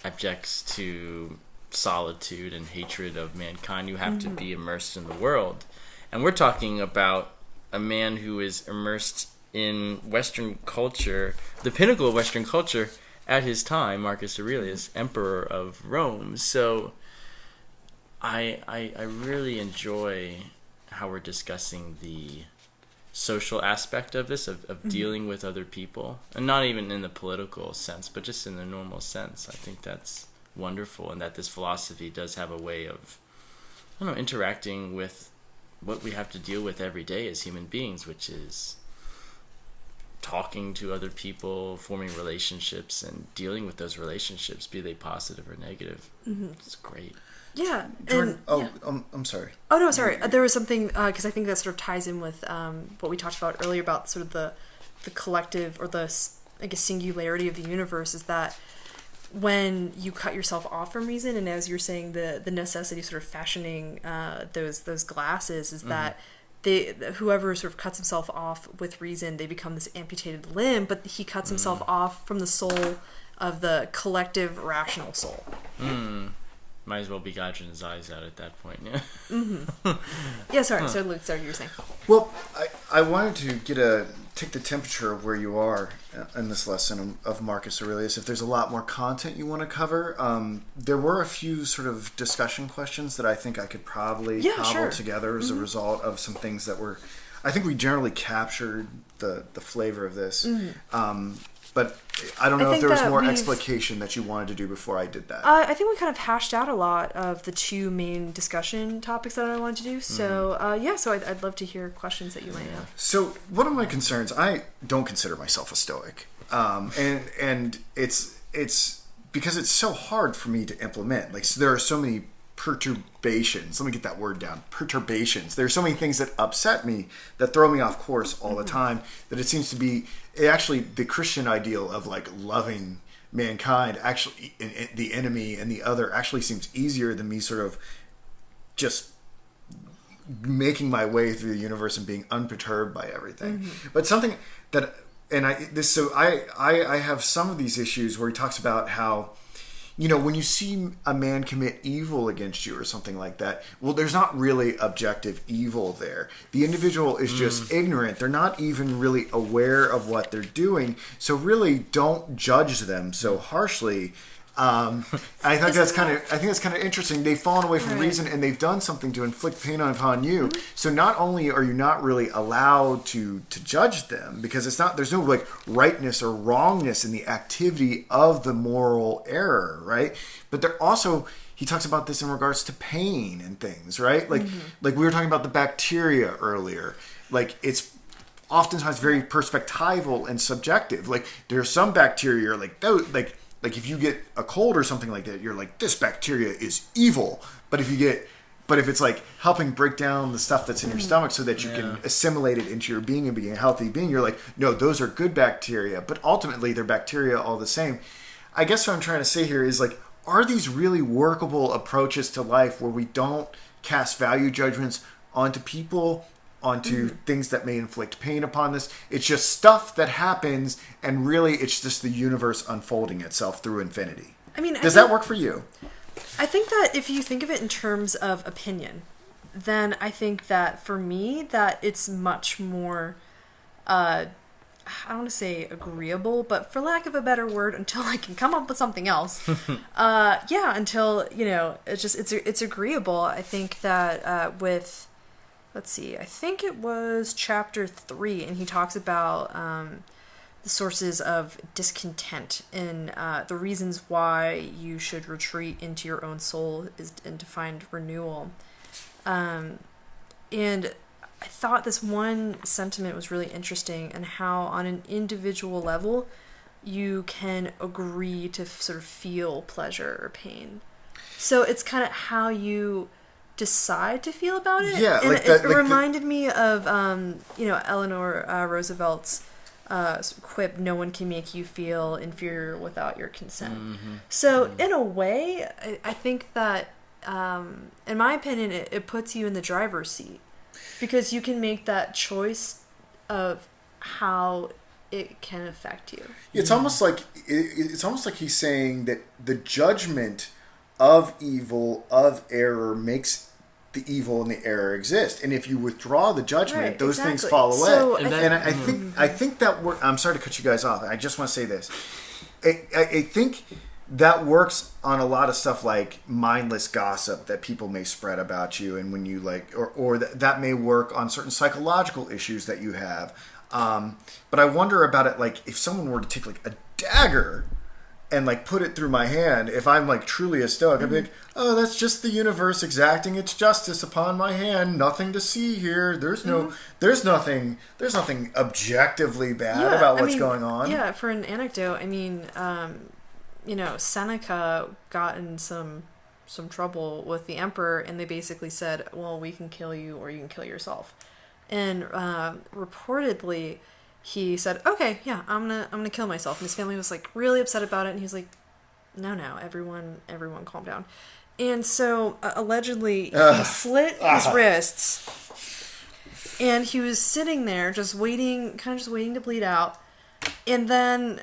objects to solitude and hatred of mankind. You have to be immersed in the world, and we're talking about a man who is immersed in Western culture, the pinnacle of Western culture at his time, Marcus Aurelius, Emperor of Rome. So I really enjoy how we're discussing the social aspect of this, of dealing with other people, and not even in the political sense, but just in the normal sense. I think that's wonderful, and that this philosophy does have a way of, I don't know, interacting with what we have to deal with every day as human beings, which is talking to other people, forming relationships, and dealing with those relationships, be they positive or negative. It's great. Yeah. Jordan, and, I'm sorry. Oh, no, sorry. There was something, because I think that sort of ties in with what we talked about earlier about sort of the collective, or the, I guess, singularity of the universe, is that when you cut yourself off from reason, and as you're saying, the necessity of sort of fashioning those glasses, is that whoever sort of cuts himself off with reason, they become this amputated limb, but he cuts himself off from the soul of the collective rational soul. Might as well be gouging his eyes out at that point. Yeah. Yeah, sorry. So Luke, sorry, you were saying. Well, I wanted to take the temperature of where you are in this lesson of Marcus Aurelius. If there's a lot more content you want to cover, there were a few sort of discussion questions that I think I could probably cobble together as a result of some things that were. I think we generally captured the flavor of this. But I don't know if there was more explication that you wanted to do before I did that. I think we kind of hashed out a lot of the two main discussion topics that I wanted to do. So, so I'd love to hear questions that you might have. So one of my concerns, I don't consider myself a Stoic. And it's because it's so hard for me to implement. Like, so there are so many perturbations. Let me get that word down. Perturbations. There are so many things that upset me, that throw me off course all the time, that it seems to be actually the Christian ideal of like loving mankind, actually the enemy and the other, actually seems easier than me sort of just making my way through the universe and being unperturbed by everything. But something that, and I have some of these issues where he talks about how, you know, when you see a man commit evil against you or something like that, well, there's not really objective evil there. The individual is just ignorant. They're not even really aware of what they're doing. So really don't judge them so harshly. I think that's kind of interesting. They've fallen away from reason, and they've done something to inflict pain upon you. So not only are you not really allowed to judge them, because there's no like rightness or wrongness in the activity of the moral error, right? But they're also, he talks about this in regards to pain and things, right? Like like we were talking about the bacteria earlier. Like it's oftentimes very perspectival and subjective. Like there are some bacteria like those, like if you get a cold or something like that, you're like, this bacteria is evil. But if it's like helping break down the stuff that's in your stomach so that you can assimilate it into your being and being a healthy being, you're like, no, those are good bacteria. But ultimately, they're bacteria all the same. I guess what I'm trying to say here is like, are these really workable approaches to life where we don't cast value judgments onto people, onto things that may inflict pain upon this? It's just stuff that happens, and really it's just the universe unfolding itself through infinity. I mean, does that work for you? I think that if you think of it in terms of opinion, then I think that for me that it's much more, I don't want to say agreeable, but for lack of a better word, until I can come up with something else, until, you know, it's agreeable. I think that with, let's see, I think it was chapter 3, and he talks about the sources of discontent and the reasons why you should retreat into your own soul and to find renewal. And I thought this one sentiment was really interesting, and how on an individual level you can agree to sort of feel pleasure or pain. So it's kind of how you decide to feel about it. Yeah, and like it reminded me of Eleanor Roosevelt's quip, "No one can make you feel inferior without your consent." So in a way, I think that in my opinion it puts you in the driver's seat, because you can make that choice of how it can affect you. It's almost like he's saying that the judgment of evil, of error, makes the evil and the error exist, and if you withdraw the judgment, those things fall away. So I think that I'm sorry to cut you guys off. I just want to say this. I think that works on a lot of stuff like mindless gossip that people may spread about you, and when you like, or that may work on certain psychological issues that you have. But I wonder about it, like if someone were to take like a dagger and like put it through my hand, if I'm like truly a Stoic, I'd be like, oh, that's just the universe exacting its justice upon my hand. Nothing to see here. There's nothing objectively bad about what's going on. Yeah, for an anecdote, I mean, Seneca got in some trouble with the emperor, and they basically said, well, we can kill you or you can kill yourself. And reportedly he said, okay, yeah, I'm gonna kill myself. And his family was like really upset about it, and he was like, no, everyone calm down. And so allegedly he slit his wrists, and he was sitting there just waiting to bleed out, and then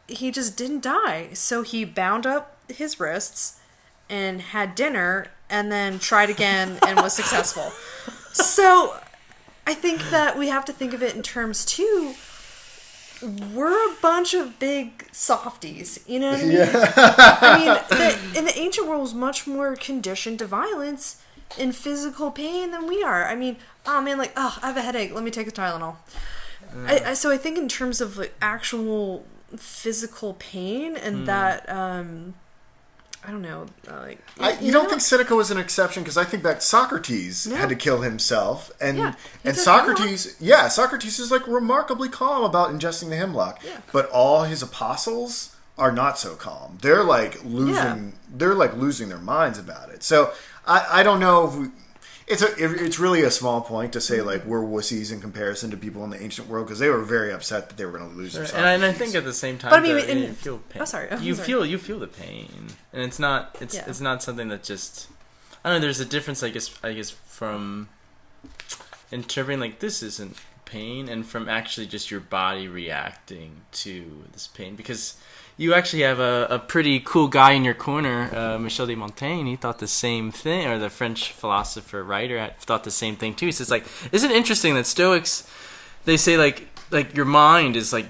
he just didn't die. So he bound up his wrists and had dinner, and then tried again and was successful. So I think that we have to think of it in terms too, we're a bunch of big softies, you know what I mean? Yeah. I mean, in the ancient world was much more conditioned to violence and physical pain than we are. I mean, I have a headache, let me take a Tylenol. So I think in terms of like actual physical pain and that, I don't know. You don't think Seneca was an exception? Because I think that Socrates had to kill himself, and Socrates is like remarkably calm about ingesting the hemlock. Yeah. But all his apostles are not so calm. They're like losing. Yeah. They're like losing their minds about it. So I don't know if it's really a small point to say like we're wussies in comparison to people in the ancient world, because they were very upset that they were going to lose their Socrates. And I think at the same time, but I mean, you feel pain. You feel the pain, and it's not something that just, I don't know. There's a difference, I guess, from interpreting like this isn't pain, and from actually just your body reacting to this pain, because you actually have a pretty cool guy in your corner, Michel de Montaigne. He thought the same thing, or the French philosopher writer thought the same thing too. He says like, isn't it interesting that Stoics, they say like your mind is like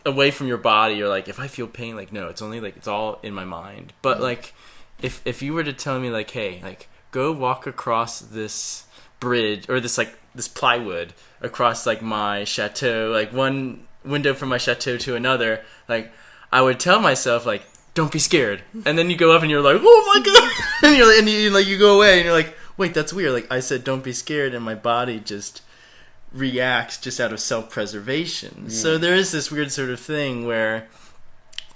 away from your body, or like if I feel pain, like no, it's only like it's all in my mind. But like if you were to tell me like, hey, like go walk across this bridge or this plywood across like my chateau, like one window from my chateau to another, like I would tell myself like don't be scared. And then you go up and you're like, oh my God. And you go away and you're like, wait, that's weird. Like, I said, don't be scared. And my body just reacts just out of self-preservation. So there is this weird sort of thing where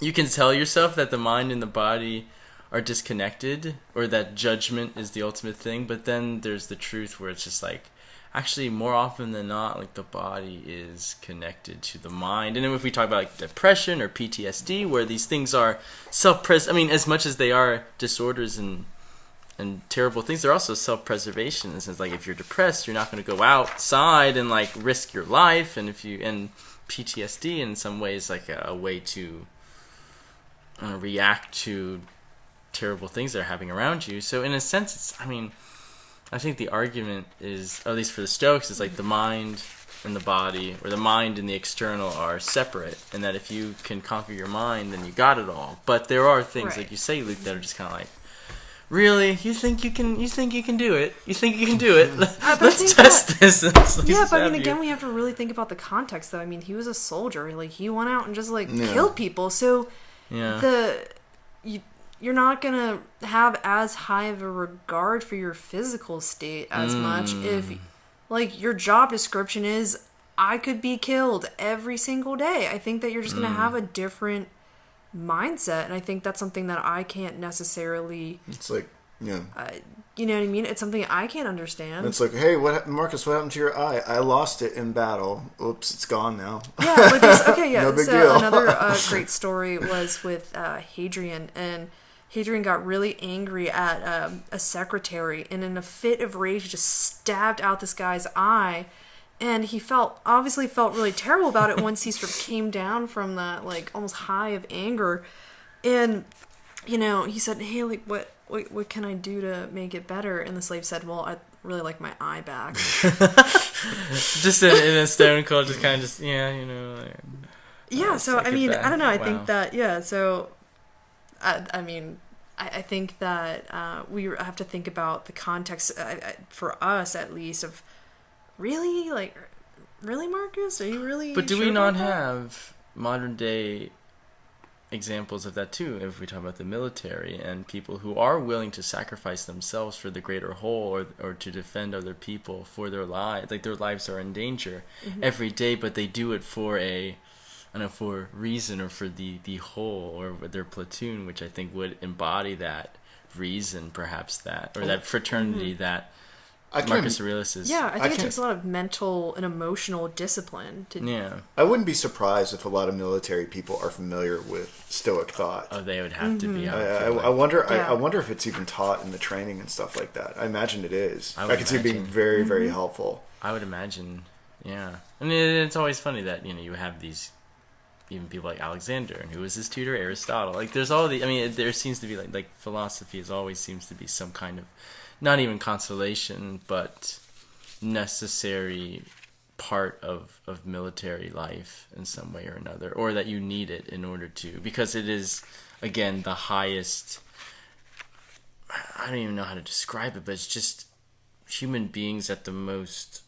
you can tell yourself that the mind and the body are disconnected, or that judgment is the ultimate thing. But then there's the truth where it's just like, actually, more often than not, like, the body is connected to the mind. And then if we talk about like depression or PTSD, where these things are I mean, as much as they are disorders and terrible things, they're also self-preservation. In the sense, like, if you're depressed, you're not going to go outside and like risk your life. And and PTSD in some ways like a way to react to terrible things that are happening around you. So in a sense, I think the argument is, at least for the Stoics, is like the mind and the body, or the mind and the external, are separate, and that if you can conquer your mind, then you got it all. But there are things, like you say, Luke, that are just kind of like, really? You think you can do it? You think you can do it? Let's test this. Yeah, but I mean, again, we have to really think about the context, though. I mean, he was a soldier. Like, he went out and just like killed people. So you're not gonna have as high of a regard for your physical state as much if, like, your job description is, I could be killed every single day. I think that you're just gonna have a different mindset, and I think that's something that I can't necessarily. It's like, you know what I mean? It's something I can't understand. It's like, hey, Marcus? What happened to your eye? I lost it in battle. Oops, it's gone now. Yeah, like this, okay, yeah. No big deal. Another great story was with Hadrian, and Hadrian got really angry at a secretary, and in a fit of rage, he just stabbed out this guy's eye. And he obviously felt really terrible about it once he sort of came down from that, like, almost high of anger. And, you know, he said, hey, like, what can I do to make it better? And the slave said, well, I'd really like my eye back. Just in a stone cold, just kind of Like, yeah, so, I mean, I don't know. I think that, so, I mean, I think that we have to think about the context, for us at least, of really, Marcus? Are you really? But do we not have modern day examples of that too? If we talk about the military and people who are willing to sacrifice themselves for the greater whole, or to defend other people for their lives, like their lives are in danger every day, but they do it for for a reason, or for the whole, or their platoon, which I think would embody that reason, perhaps, that fraternity that Marcus Aurelius is. Yeah, I think it takes a lot of mental and emotional discipline to. Yeah, I wouldn't be surprised if a lot of military people are familiar with Stoic thought. Oh, they would have to be. I wonder. I wonder if it's even taught in the training and stuff like that. I imagine it is. I could see it being very, very helpful. I would imagine. Yeah, I mean, it's always funny that you have these. Even people like Alexander, and who was his tutor, Aristotle. Like, there's all the. I mean, there seems to be like philosophy always seems to be some kind of, not even consolation, but necessary part of military life in some way or another, or that you need it in order to, because it is, again, the highest. I don't even know how to describe it, but it's just human beings at the most.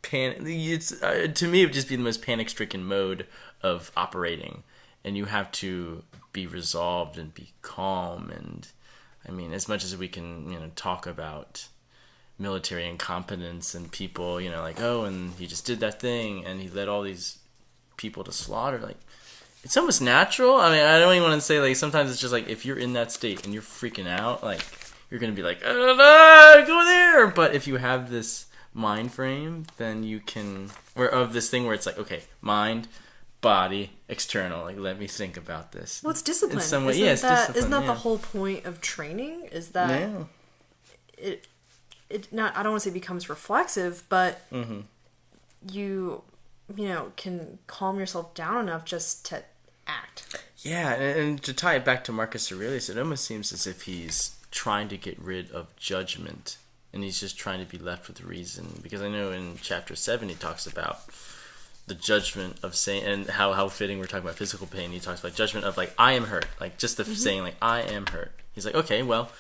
To me, it would just be the most panic-stricken mode of operating, and you have to be resolved and be calm. And I mean, as much as we can, talk about military incompetence and people, like, oh, and he just did that thing and he led all these people to slaughter. Like, it's almost natural. I mean, I don't even want to say, like, sometimes it's just like, if you're in that state and you're freaking out, like, you're gonna be like, go there. But if you have this mind frame, then you can, or of this thing where it's like, okay, mind, body, external, like, let me think about this. Well, it's discipline. In some way, isn't that the whole point of training? Is that it not, I don't want to say becomes reflexive, but you can calm yourself down enough just to act. Yeah, and to tie it back to Marcus Aurelius, it almost seems as if he's trying to get rid of judgment. And he's just trying to be left with reason. Because I know in chapter 7 he talks about the judgment of saying, and how fitting we're talking about physical pain. He talks about judgment of, like, I am hurt. Like, just the saying, like, I am hurt. He's like, okay, well,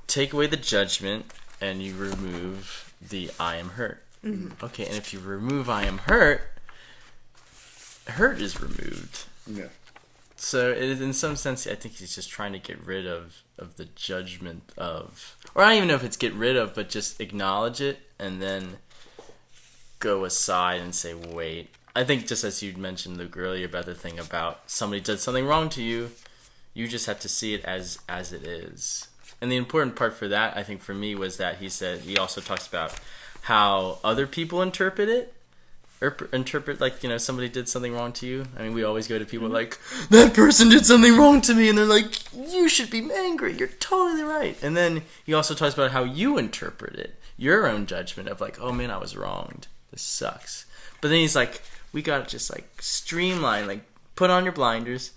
take away the judgment and you remove the I am hurt. Okay, and if you remove I am hurt, hurt is removed. Yeah. So in some sense, I think he's just trying to get rid of the judgment of, or I don't even know if it's get rid of, but just acknowledge it and then go aside and say, wait. I think just as you mentioned, Luke, earlier about the thing about somebody did something wrong to you, you just have to see it as it is. And the important part for that, I think for me, was that he also talks about how other people interpret it. Or interpret, like, somebody did something wrong to you. I mean, we always go to people like, that person did something wrong to me, and they're like, you should be angry, you're totally right. And then he also talks about how you interpret it, your own judgment of like, oh man, I was wronged, this sucks. But then he's like, we gotta just like streamline, like put on your blinders,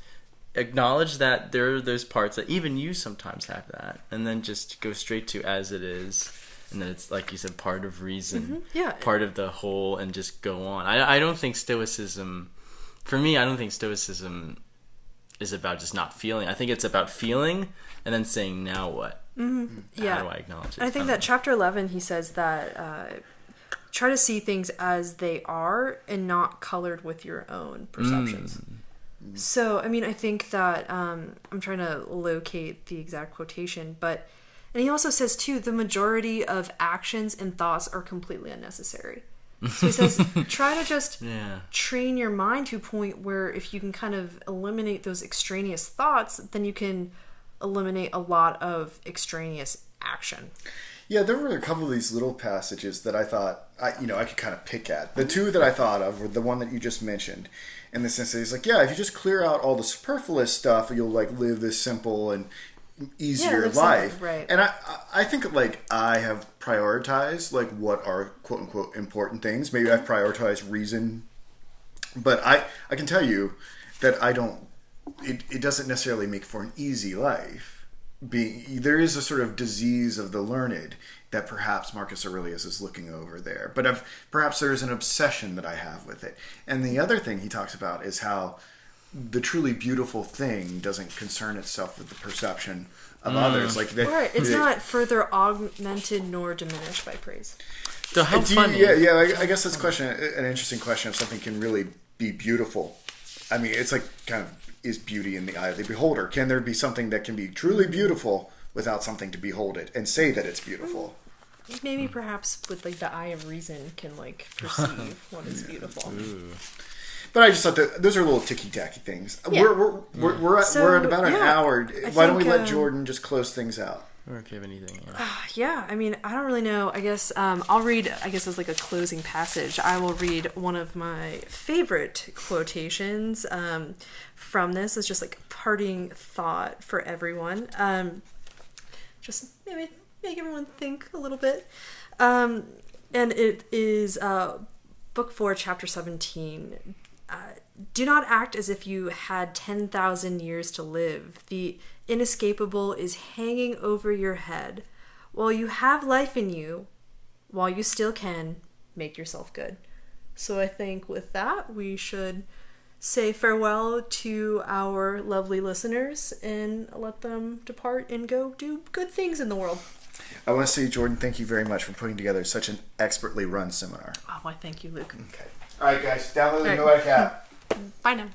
acknowledge that there are those parts that even you sometimes have that, and then just go straight to as it is. And then it's, like you said, part of reason, part of the whole, and just go on. I don't think Stoicism, for me, I don't think Stoicism is about just not feeling. I think it's about feeling and then saying, now what? Mm-hmm. Yeah. How do I acknowledge it? I think that chapter 11, he says that try to see things as they are and not colored with your own perceptions. So, I mean, I think that I'm trying to locate the exact quotation, but... And he also says, too, the majority of actions and thoughts are completely unnecessary. So he says, try to just train your mind to a point where if you can kind of eliminate those extraneous thoughts, then you can eliminate a lot of extraneous action. Yeah, there were a couple of these little passages that I thought, I could kind of pick at. The two that I thought of were the one that you just mentioned. In the sense that he's like, if you just clear out all the superfluous stuff, you'll like live this simple and easier life. Right. And I think like I have prioritized like what are quote unquote important things. Maybe I've prioritized reason, but I can tell you that I don't, it doesn't necessarily make for an easy life. There is a sort of disease of the learned that perhaps Marcus Aurelius is looking over there, but perhaps there is an obsession that I have with it. And the other thing he talks about is how the truly beautiful thing doesn't concern itself with the perception of others. Like it's not further augmented nor diminished by praise. So how funny? I guess that's an interesting question. If something can really be beautiful, I mean, it's like kind of, is beauty in the eye of the beholder? Can there be something that can be truly beautiful without something to behold it and say that it's beautiful? Maybe perhaps with like the eye of reason can like perceive what is beautiful. Ooh. But I just thought that those are little ticky-tacky things. Yeah. We're at about an hour. Why don't we let Jordan just close things out? Or if you have anything. I mean, I don't really know. I guess I'll read, as like a closing passage, I will read one of my favorite quotations from this. It's just like a parting thought for everyone. Just maybe make everyone think a little bit. And it is Book 4, Chapter 17. Do not act as if you had 10,000 years to live. The inescapable is hanging over your head. While you have life in you, while you still can, make yourself good. So I think with that, we should say farewell to our lovely listeners and let them depart and go do good things in the world. I want to say, Jordan, thank you very much for putting together such an expertly run seminar. Oh, why thank you, Luke. Okay. All right, guys. Download the Noetic app. Bye now.